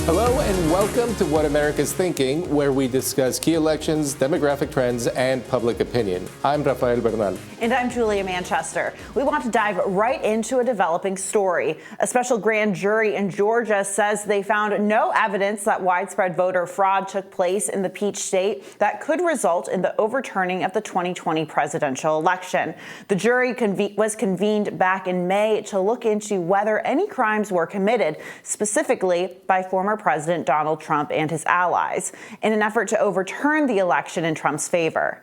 Hello and welcome to What America's Thinking, where we discuss key elections, demographic trends, and public opinion. I'm Rafael Bernal. And I'm Julia Manchester. We want to dive right into a developing story. A special grand jury in Georgia says they found no evidence that widespread voter fraud took place in the Peach State that could result in the overturning of the 2020 presidential election. The jury was convened back in May to look into whether any crimes were committed, specifically by former President Donald Trump and his allies, in an effort to overturn the election in Trump's favor.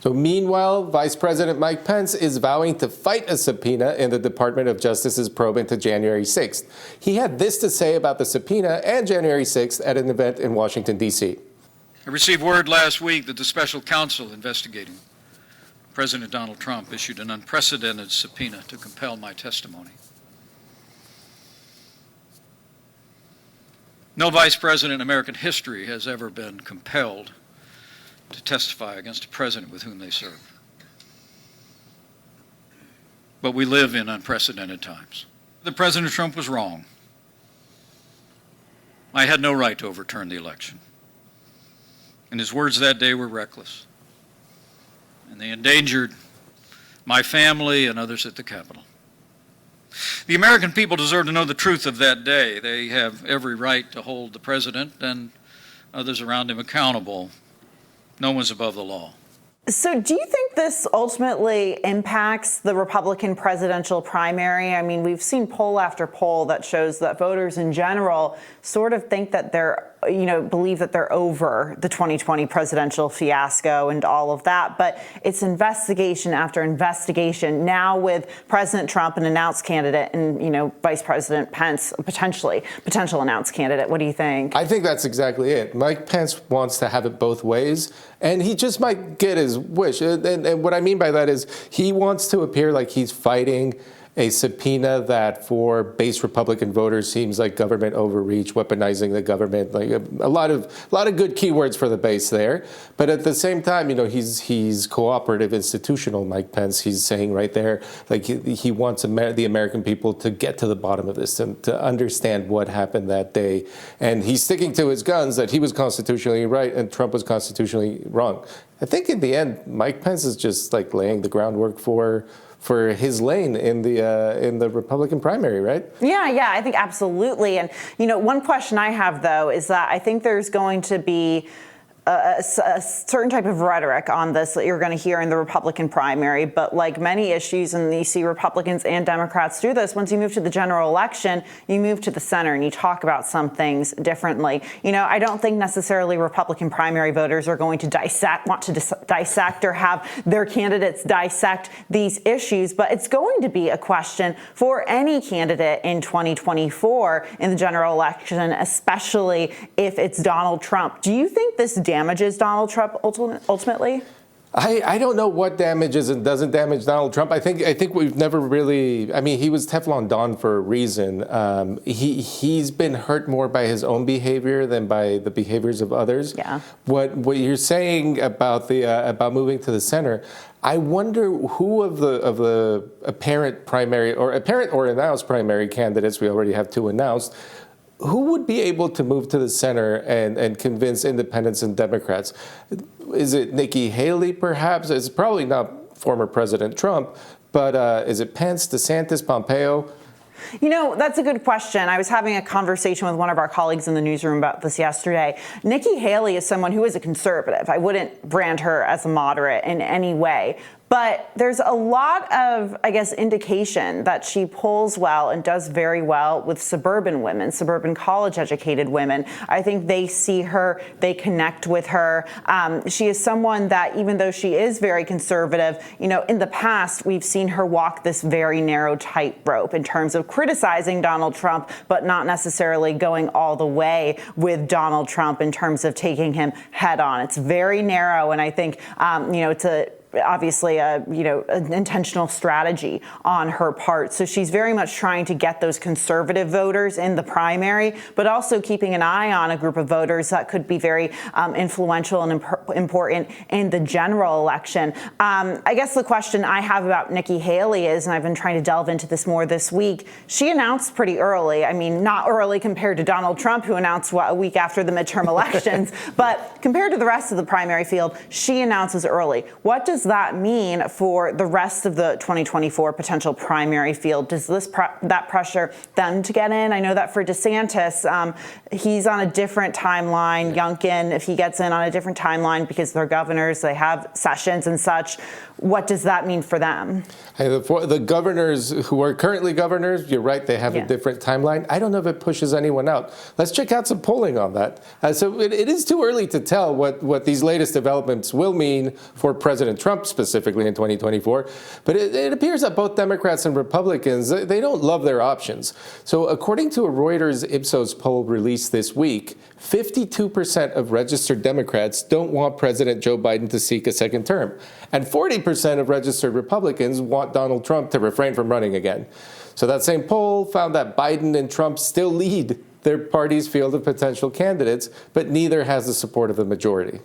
So meanwhile, Vice President Mike Pence is vowing to fight a subpoena in the Department of Justice's probe into January 6th. He had this to say about the subpoena and January 6th at an event in Washington, D.C. I received word last week that the special counsel investigating President Donald Trump issued an unprecedented subpoena to compel my testimony. No vice president in American history has ever been compelled to testify against a president with whom they serve. But we live in unprecedented times. President Trump was wrong. I had no right to overturn the election. And his words that day were reckless. And they endangered my family and others at the Capitol. The American people deserve to know the truth of that day. They have every right to hold the president and others around him accountable. No one's above the law. So do you think this ultimately impacts the Republican presidential primary? I mean, we've seen poll after poll that shows that voters in general sort of think that believe that they're over the 2020 presidential fiasco and all of that. But it's investigation after investigation. Now with President Trump, an announced candidate, and, Vice President Pence, potential announced candidate. What do you think? I think that's exactly it. Mike Pence wants to have it both ways, and he just might get his wish. And what I mean by that is he wants to appear like he's fighting a subpoena that for base Republican voters seems like government overreach, weaponizing the government, like a lot of good keywords for the base there. But at the same time, he's cooperative, institutional, Mike Pence. He's saying right there, like he wants the American people to get to the bottom of this and to understand what happened that day. And he's sticking to his guns that he was constitutionally right and Trump was constitutionally wrong. I think in the end, Mike Pence is just like laying the groundwork for his lane in the Republican primary, right? Yeah, I think absolutely. And, one question I have, though, is that I think there's going to be a certain type of rhetoric on this that you're going to hear in the Republican primary. But like many issues, and you see Republicans and Democrats do this, once you move to the general election, you move to the center and you talk about some things differently. I don't think necessarily Republican primary voters are going to dissect or have their candidates dissect these issues, but it's going to be a question for any candidate in 2024 in the general election, especially if it's Donald Trump. Do you think this damages Donald Trump ultimately? I don't know what damages and doesn't damage Donald Trump. I think we've never really. I mean, he was Teflon Don for a reason. He's been hurt more by his own behavior than by the behaviors of others. Yeah. What you're saying about about moving to the center, I wonder who of the apparent or announced primary candidates, we already have two announced, who would be able to move to the center and convince independents and Democrats? Is it Nikki Haley, perhaps? It's probably not former President Trump, but is it Pence, DeSantis, Pompeo? That's a good question. I was having a conversation with one of our colleagues in the newsroom about this yesterday. Nikki Haley is someone who is a conservative. I wouldn't brand her as a moderate in any way. But there's a lot of, indication that she polls well and does very well with suburban women, suburban college-educated women. I think they see her, they connect with her. She is someone that, even though she is very conservative, in the past, we've seen her walk this very narrow tightrope in terms of criticizing Donald Trump, but not necessarily going all the way with Donald Trump in terms of taking him head on. It's very narrow, and I think, obviously an intentional strategy on her part. So she's very much trying to get those conservative voters in the primary, but also keeping an eye on a group of voters that could be very influential and important in the general election. I guess the question I have about Nikki Haley is, and I've been trying to delve into this more this week, she announced pretty early. I mean, not early compared to Donald Trump, who announced a week after the midterm elections, but compared to the rest of the primary field, she announces early. What does that mean for the rest of the 2024 potential primary field? Does that pressure them to get in? I know that for DeSantis, he's on a different timeline. Youngkin, if he gets in on a different timeline because they're governors, they have sessions and such. What does that mean for them? Hey, the governors who are currently governors, you're right, they have a different timeline. I don't know if it pushes anyone out. Let's check out some polling on that. So it is too early to tell what these latest developments will mean for President Trump specifically in 2024. But it appears that both Democrats and Republicans, they don't love their options. So according to a Reuters Ipsos poll released this week, 52% of registered Democrats don't want President Joe Biden to seek a second term. And 40% of registered Republicans want Donald Trump to refrain from running again. So that same poll found that Biden and Trump still lead their party's field of potential candidates, but neither has the support of the majority.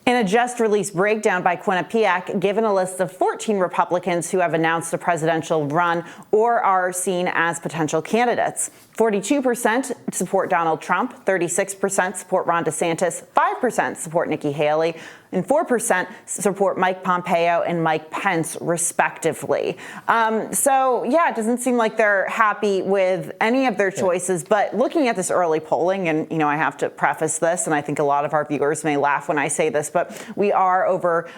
In a just-released breakdown by Quinnipiac, given a list of 14 Republicans who have announced a presidential run or are seen as potential candidates. 42% support Donald Trump, 36% support Ron DeSantis, 5% support Nikki Haley, and 4% support Mike Pompeo and Mike Pence, respectively. It doesn't seem like they're happy with any of their choices. But looking at this early polling, and, I have to preface this, and I think a lot of our viewers may laugh when I say this, but we are over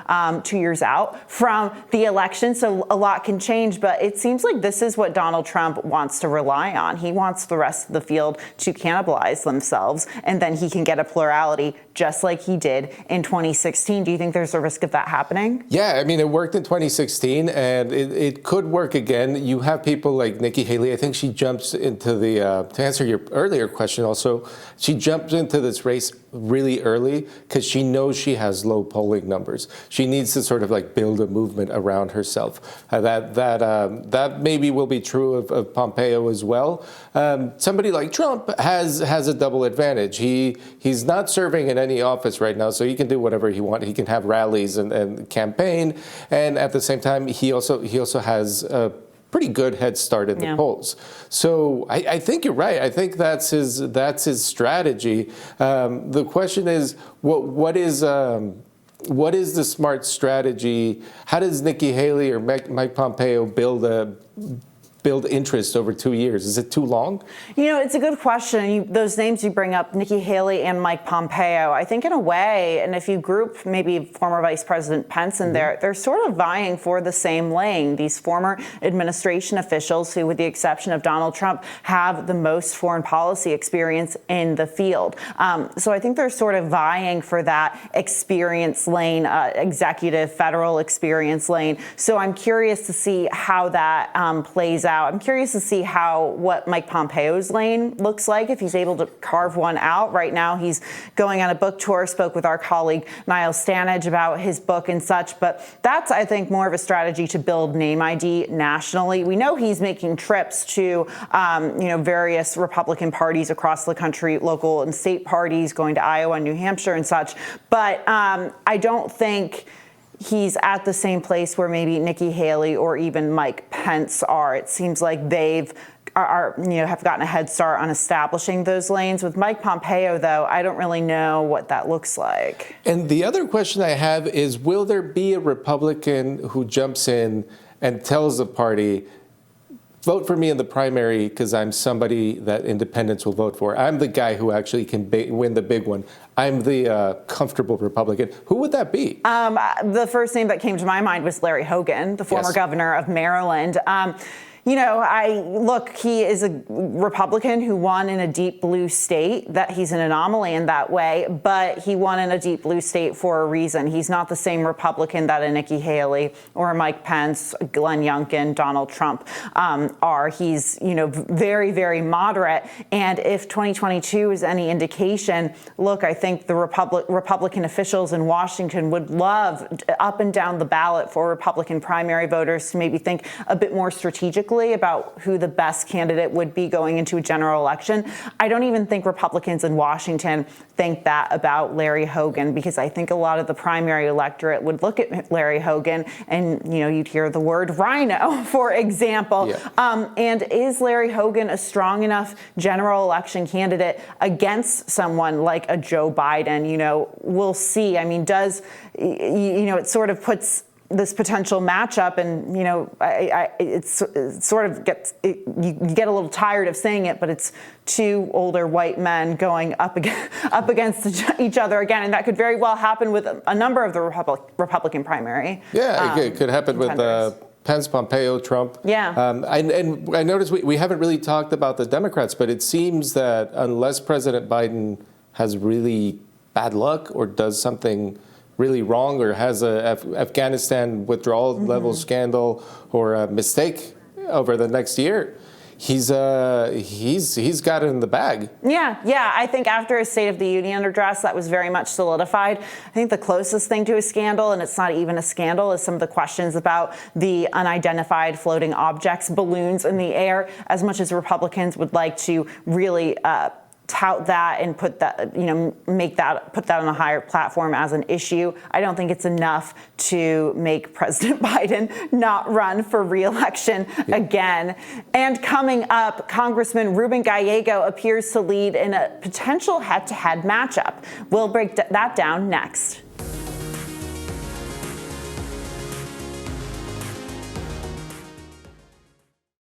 2 years out from the election, so a lot can change. But it seems like this is what Donald Trump wants to rely on. He wants the rest of the field to cannibalize themselves, and then he can get a plurality just like he did in 2016. Do you think there's a risk of that happening? Yeah, I mean, it worked in 2016, and it could work again. You have people like Nikki Haley. I think she jumps into to answer your earlier question also, she jumps into this race really early because she knows she has low polling numbers. She needs to sort of build a movement around herself. That maybe will be true of Pompeo as well. Somebody like Trump has a double advantage. He's not serving in any office right now, so he can do whatever he wants. He can have rallies and campaign, and at the same time, he also has a pretty good head start in the polls. So I think you're right. I think that's his strategy. The question is, what is the smart strategy? How does Nikki Haley or Mike Pompeo build interest over 2 years? Is it too long? It's a good question. Those names you bring up, Nikki Haley and Mike Pompeo, I think in a way, and if you group maybe former Vice President Pence in there, they're sort of vying for the same lane. These former administration officials who, with the exception of Donald Trump, have the most foreign policy experience in the field. So I think they're sort of vying for that experience lane, executive federal experience lane. So I'm curious to see how that plays out. I'm curious to see what Mike Pompeo's lane looks like, if he's able to carve one out. Right now, he's going on a book tour, spoke with our colleague Niall Stanage about his book and such. But that's, I think, more of a strategy to build name ID nationally. We know he's making trips to, various Republican parties across the country, local and state parties, going to Iowa and New Hampshire and such. But I don't think he's at the same place where maybe Nikki Haley or even Mike Pence are. It seems like have gotten a head start on establishing those lanes. With Mike Pompeo, though, I don't really know what that looks like. And the other question I have is, will there be a Republican who jumps in and tells the party, vote for me in the primary because I'm somebody that independents will vote for. I'm the guy who actually can win the big one. I'm the comfortable Republican. Who would that be? The first name that came to my mind was Larry Hogan, the former governor of Maryland. He is a Republican who won in a deep blue state. That he's an anomaly in that way, but he won in a deep blue state for a reason. He's not the same Republican that a Nikki Haley or Mike Pence, Glenn Youngkin, Donald Trump are. He's, very, very moderate. And if 2022 is any indication, look, I think the Republican officials in Washington would love up and down the ballot for Republican primary voters to maybe think a bit more strategically about who the best candidate would be going into a general election. I don't even think Republicans in Washington think that about Larry Hogan, because I think a lot of the primary electorate would look at Larry Hogan and, you'd hear the word rhino, for example. Yeah. And is Larry Hogan a strong enough general election candidate against someone like a Joe Biden? We'll see. I mean, it sort of puts this potential matchup, and you get a little tired of saying it, but it's two older white men going up against each other again, and that could very well happen with a number of the Republican primary. Yeah, it could happen contenders. With Pence, Pompeo, Trump. Yeah. And I noticed we haven't really talked about the Democrats, but it seems that unless President Biden has really bad luck or does something really wrong or has a Afghanistan withdrawal level scandal or a mistake over the next year, he's got it in the bag. Yeah. I think after his State of the Union address, that was very much solidified. I think the closest thing to a scandal, and it's not even a scandal, is some of the questions about the unidentified floating objects, balloons in the air. As much as Republicans would like to really tout that and put that on a higher platform as an issue, I don't think it's enough to make President Biden not run for re-election again. And coming up, Congressman Ruben Gallego appears to lead in a potential head-to-head matchup. We'll break that down next.